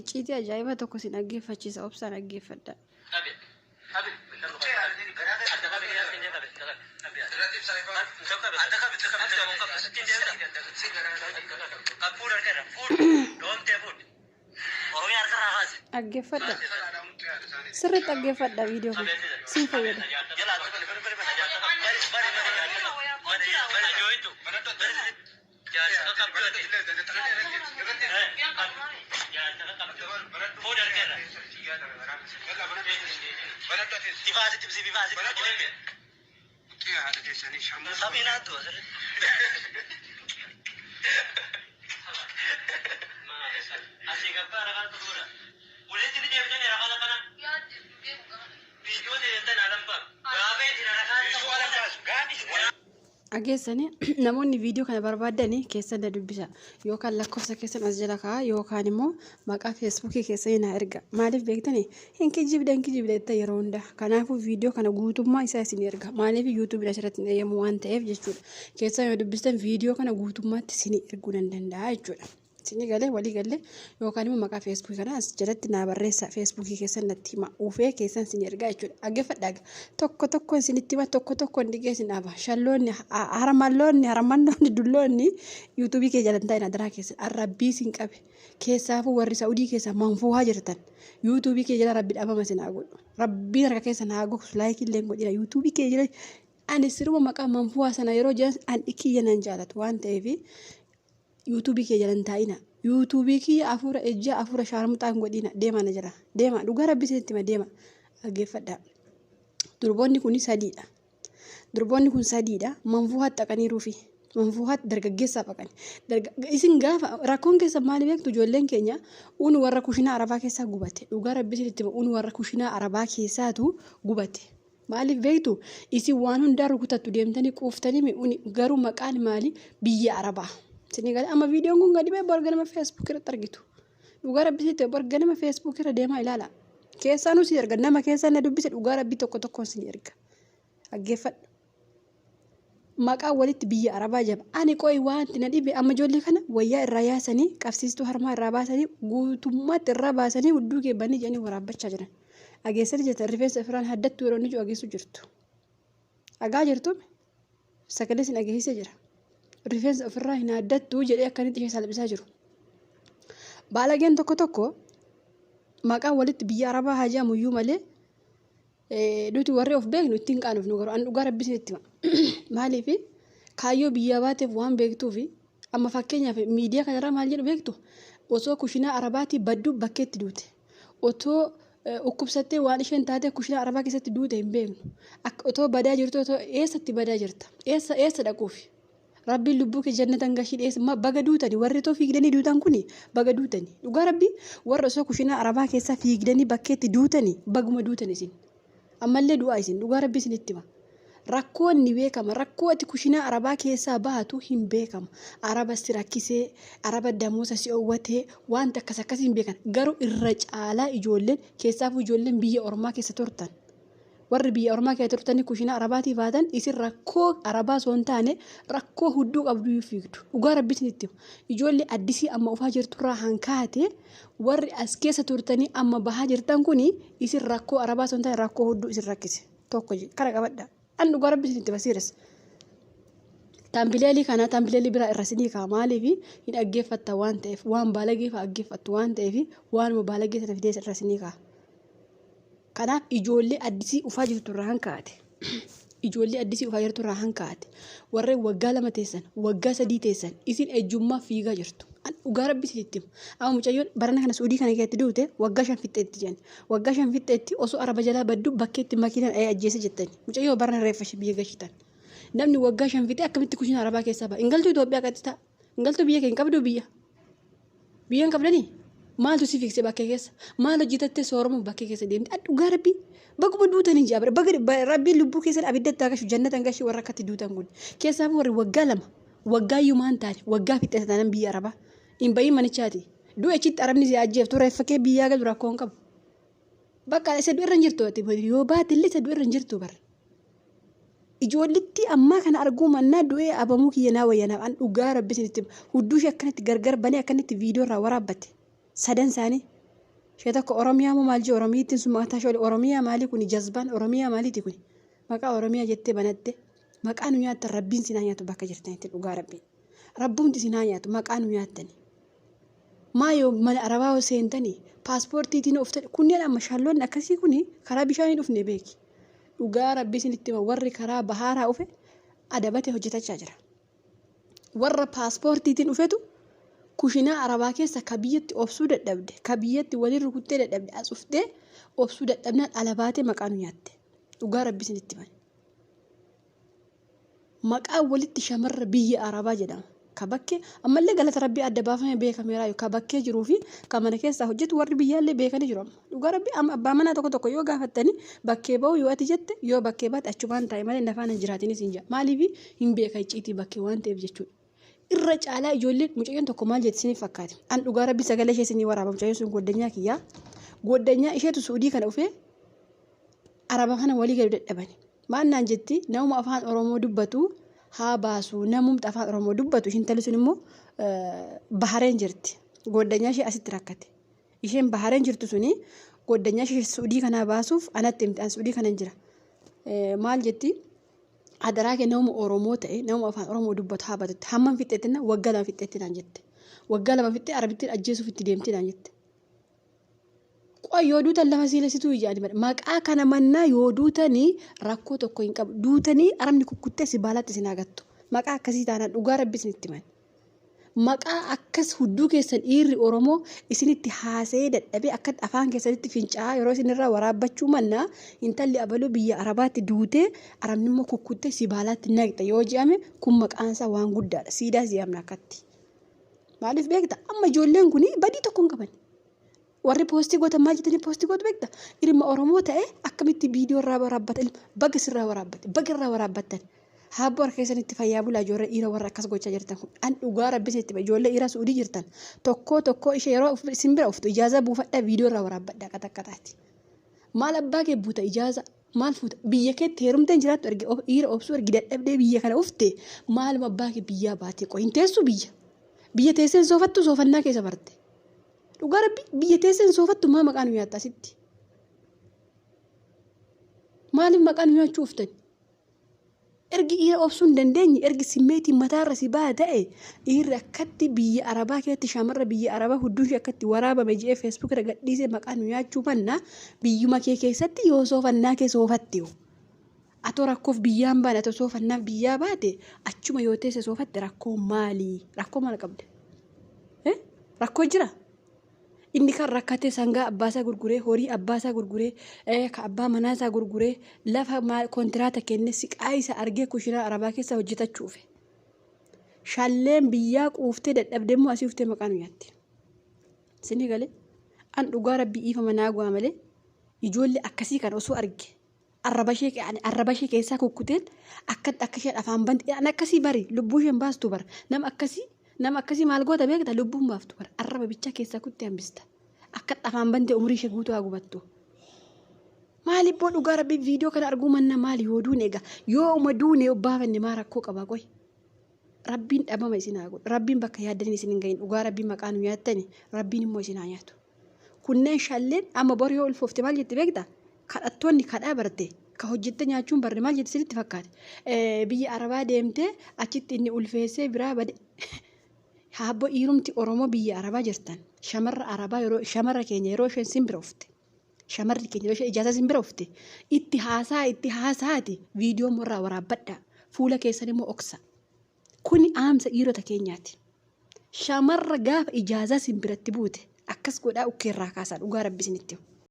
icciitii ajaa'iba tokko sin dhaggeeffachiisa obsaan dhaggeeffadha. dhaggeeffadha sirriitti dhaggeeffadha viidiyoo kun siin fayyada. Ageessanii namoonni viidiyoo kana barbaadanii keessan na dubbisa yookaan lakkoofsa keessan as jala kaa'aa yookaan immoo maqaa feesbuukii keessanii na erga. Maaliif beektanii hin kijibda yeroo hundaa. Kanaafuu viidiyoo kana guutummaa isaa isin erga. Maaliif yuutuubiin asirratti hin eeyyamu waan ta'eef jechuudha. Keessan yoo dubbistan viidiyoo kana guutummaatti isin erguu nan danda'a jechuudha. Isin galee walii galee yookaan immoo maqaa feesbuukii kana as jalatti na barreessa feesbuukii keessan natti hima uufee keessan isin ergaa jechuudha. Dhaggeeffadhaa tokko isinitti hima tokko dhiqee isin dhaaba. Shalloonni haramannoonni dulloonni yuutuubii kee jalan ta'in adaraa keessan arrabbii isin qabe keessaafuu warri Saa'udii keessa manfuuhaa jirtan yuutuubii kee jala rabbi dhabama isin haa godhu. Rabbiin harka keessan haa gogsu laayikii illee godhina yuutuubii kee jala ani siruma maqaa manfuuhaa sana yeroo jiran an dhikiyya nan jaalatu waan ta'eef yuutuubii kee jalan taa'ina. yuutuubii kiyya afuura ejja afuura shaarmuxaan godhina deema na jira deema dhugaa rabbi isinitti hima deema. Dhaggeeffadhaa durboonni kun sadiidha. Durboonni kun sadiidha manfuuhaatti dhaqaniiruufi manfuuhaatti dargaggeessaaf dhaqani. Isin gaafa rakkoon keessa maali beektu ijoolleen keenya uni warra kushinaa arabaa keessaa gubate. Dhugaa rabbi isinitti hima uni warra kushinaa arabaa keessaatu gubate. Maaliif beektu isin waan hundaa rukutattu deemtanii quuftanii uni garuu maqaan maali biyya arabaa. Sinigalee amma viidiyoon kun gadi ba'ee barganama feesbuuk irratti argitu. Dhugaa rabbi isinitti barganama feesbuuk irra deemaa ilaala. Keessaan si erga nama keessaan na dubbise dhugaa rabbi tokkoon si erga. Dhaggeeffadhu. Maqaa walitti biyya arabaa jaba. Ani qo'i wanti na dhibe amma ijoollee kana wayyaa irraa yaasanii qabsiistuu harmaa irraa baasanii guutummaatti irraa baasanii hudduu keebbanii jedhanii waraabbachaa jiran. Dhageessanii jirtan rifeensa ofirraan haddattu yeroo inni dhageessu jirtu. Dhagaa jirtu sagalee sin dhageessee jira. Rifeensa ofirraa hin haddattu jedhee akkanitti ishee salphisaa jiru. Baalageen tokko maqaa walitti biyya arabaa hajaa muyyuu malee nuti warri of beeknu ittiin qaanuuf nu garuu an dhugaa rabbi isinitti hima. Maaliif kaayyoo biyya baateef waan beektuufi amma fakkeenyaaf miidiyaa kanarraa maal jedhu beektu osoo kushinaa arabaatii badduu bakkeetti duute otoo ukkubsattee waan isheen taate kushinaa arabaa keessatti duute hin beeknu otoo badaa jirtu otoo eessatti badaa jirta eessa dhaquufi. Rabbiin lubbuu kee jannatan gashii dheessa baga duutanii warri too fiigdanii duutan kuni baga duutanii dhugaa rabbi warra osoo kushinaa arabaa keessaa fiigdanii bakkeetti duutanii baguma duutan isin ammallee du'aa isin dhugaa rabbi isinitti hima. Rakkoon ni beekama rakkoo ati kushinaa arabaa keessaa baatu hin beekama. Araba si rakkisee araba damoosa si oowwatee wanta akkas hin beekan garuu irra caalaa ijoolleen keessaafuu ijoolleen biyya ormaa keessa turtan. Warri biyya ormaa keessa turtanii kushinaa arabaatii baatan isin rakkoo arabaa osoo hin taane rakkoo hudduu qabdu fiigdu. Dhugaa rabbi isinitti hima. Ijoollee addisii amma ufaa jirturraa hankaate warri as keessa turtanii amma bahaa jirtan kuni isin rakkoo arabaa osoo hin taane rakkoo hudduu isin rakkise. Tokko kana qabadha. An dhugaa rabbi isinitti basiiras. Tambileelii kana tambileelii biraa irra sinii kaa maaliif hin dhaggeeffatta waan ta'eef waan baalagee fa'aa dhaggeeffattu waan ta'eef waanuma baalagee sana fidee irra sinii kaa. Kanaaf ijoollee addisii ufaa jirturraa hankaate. Ijoollee addisii ufaa jirturraa hankaate. Warreen waggaa 2 teessan, waggaa 3 teessan isin ejjummaa fiigaa jirtu. Dhugaa rabbi isinitti hima. Amma mucayyoon barana kana Suudii kana keessatti duute waggaa 5 fixxeetti jenni. Waggaa 5 fixxeetti osoo araba jalaa baddu bakkeetti makiinaan ajjeese jettani. Mucayyoo barana reeffashi biyya gashitan. Namni waggaa 5 fixee akkamitti kushinaa arabaa keessaa ba'a? Ingaltuu Itoophiyaa qaxxita. Ingaltuu biyya kee hin qabdu biyya. Biyya hin qabdanii? Maaltu si fiksee bakkee keessa? Maal hojjetattee sooromuuf bakkee keessa deemte? Dhugaa rabbi baguma duutanii jaabira. Baga rabbiin lubbuu keessan abiddatti agashu jannatan gashi warra akkatti duutan kun. Keessaafuu warri waggaa 2 waggaa yumaan taane waggaa fixee tanan biyya arabaa. In bayin manichaati. Du'a achitti arabni si ajjeeftu reeffakee biyyaa galu rakkoo hin qabu. Bakka isa du'a irra hin jirtu yoo baatillee isa du'a irra hin jirtu bara. Ijoollitti ammaa kana arguu mannaa du'ee abamuu kiyyanaa wayyanaa an dhugaa rabbi isinitti hudduu ishee akkanatti gargar banee akkanatti viidiyoo irraa waraabbate. Sadan isaanii Sheetako Oromiyaa moo maal jee Oromiittiin sun maqaa ishee Oromiyaa maali kuni jazbaan Oromiyaa maaliiti kuni maqaa Oromiyaa jettee banatte maqaa nu nyaattan rabbiin sinaa nyaatu bakka jirtanitti dhugaa rabbii rabbuumti sinaa nyaatu maqaa nu nyaattani maa yoo mana arabaa seentanii paaspoortiitiin oftani kunneen amma shalloonni akkasii kuni karaa bishaanii dhufne beeki dhugaa rabbii sinitti warri karaa bahaaraa dhufe adabate hojjetachaa jira warra paaspoortiitiin dhufetu kushinaa arabaa keessa ka biyyatti obsuu dadhabde ka biyyatti waliin rukuttee dadhabde as dhuftee obsuu dadhabnaan alabaatee maqaa nu nyaatte dhugaa rabbii sinitti mani maqaa walitti shamarra biyya arabaa jedhama ka bakkee ammallee galata rabbii adda baafamee beekameeraa ka bakkee jiruu fi ka mana keessaa hojjetu warri biyyaallee beekanii jiru dhugaa rabbii abbaa manaa tokko yoo gaafattanii bakkee ba'u yoo ati jette yoo bakkee baate achumaan taa'e malee nafaan hin jiraatinis hin jira maaliif hin beeka icciitii bakkee waan ta'eef jechuudha. Irra caalaa ijoolleen mucayyoon tokko maal jetti isiniif fakkaate an dhugaa rabbii sagalee ishee isinii waraaba mucayyoon sun goddanyaa kiyyaa goddanyaa isheetu suudii kana dhufee araba kana walii gadi dadhabani maal naan jetti namuma afaan oromoo dubbatu haa baasu namumti afaan oromoo dubbatu ishiin tali sun immoo bahareen jirti goddanyaa ishee asitti rakkate isheen bahareen jirtu suni goddanyaa ishee suudii kanaa baasuuf anatti himte an suudii kana hin jira maal jetti adaraa ke nama oromoo ta'e nama afaan oromoo dubbatu haa baatutti hamman fixxeetina waggaa lama fixxeetinaan jette waggaa lama fixxee arabittiin ajjeesuuf itti deemtinaan jette yoo duutan lafa siilesituu ijaani maqaa kana mannaa yoo duutanii rakkoo tokko hin qabu duutanii arabni kukkuttee si baalaatti isin agattu maqaa akkasii taanaan dhugaa rabbi isinitti mani maqaa akkas hudduu keessan dhiirri oromoo isinitti haasee dadhabee akka afaan keessanitti fincaa'aa yeroo isinirraa waraabbachuu mannaa intalli abaluu biyya arabaatti duutee arabni immoo kukkuttee si baalaatti naqxa yoo jedhame kun maqaansaa waan guddaadha siidaa si'amna akkatti maaliif beekta amma ijoolleen kun badii tokko hin qaban warri poostii gootan maal jettanii poostii gootu beekta ilma oromoo ta'e akkamitti viidiyoo irraa waraabbata baga sirraa waraabbate baga irraa waraabbattan habbo harka keessanitti fayyaa bulaa ijoollee dhiira warra akkas gochaa jirtan kun an dhugaa rabbis itti ijoollee dhiira suudii jirtan tokko ishee yeroo simbira uftu ijaaza buufadhaa viidiyoo irraa waraabbadhaa qaxaqqataati maal abbaa kee buuta ijaaza maal fuuta biyya keetti heerumteen jiraattu erge dhiira obsuu ergi dadhabdee biyya kana ufte maaluma abbaa kee biyyaa baatee qoyin teessu biyya teesseen soofattu soofannaa keessa barte dhugaa rabbi biyya teesseen soofattu maa maqaan nyaattaa sitti maaliif maqaan nyaachuu uftan ergi dhiira obsuu hin dandeenye ergi simmeetiin mataarra si baa ta'e dhiirri akkatti biyya arabaa keessatti shamarra biyya arabaa hedduun akkatti waraabame jedhee feesbuuk irra gadhiisee maqaan nyaachuu mannaa biyyuma kee keessatti yoo soofannaa kee soofatti atoo rakkoof biyyaan baane atoo soofannaaf biyyaa baate achuma yoo teesse soofatte rakkoo maal qabde rakkoo jira inni kan rakkate sangaa abbaasaa gurguree horii abbaasaa gurguree ka abbaa manaasaa gurguree lafa kontiraata kenne siqaa isa argee kushinaa arabaa keessa hojjetachuufe shalleen biyyaa quuftee dadhabdee immoo asii uftee maqaan nyaatti sini galee an dhugaa rabbii iifama naagwaa malee ijoollee akkasii kan osoo arge arraba ishee keessaa kukkuteen akka isheen afaan banti an akkasii bari lubbuu isheen baastu bar nama akkasii maal goota beekta lubbuun baaftu bar arraba bichaa keessaa kuttee hambista akka afaan bante umrii ishee guutuu haa gubattu maaliif boo dhugaa rabbii viidiyoo kana arguu manna maali yoo duune egaa yoo uma duune baafanne maa rakkoo qabaa qoy rabbiin dhabama isin haa godhu rabbiin bakka yaaddanii isin hin gahin dhugaa rabbiin maqaa nu nyaattani rabbiin immoo isin haa nyaatu kunneen shalleen amma bor yoo ulfoofte maal jetti beekta kadhattoonni kadhaa barte ka hojjette nyaachuun barre maal jetti sinitti fakkaate biyya arabaa deemtee achitti inni ulfeessee biraa bade habbo dhiirumti oromoo biyya arabaa jirtan shamarra keenya yeroo isheen simbira ufte shamarri keenya yeroo isheen ijaaza simbira ufte itti haasaati viidiyoo morraa waraabbadhaa fuula keessan immoo oksa kuni aamsa dhiirota keenyaati shamarra gaafa ijaaza simbiratti buute akkas godhaa ukkeerraa kaasaa dhugaa rabbi isinitti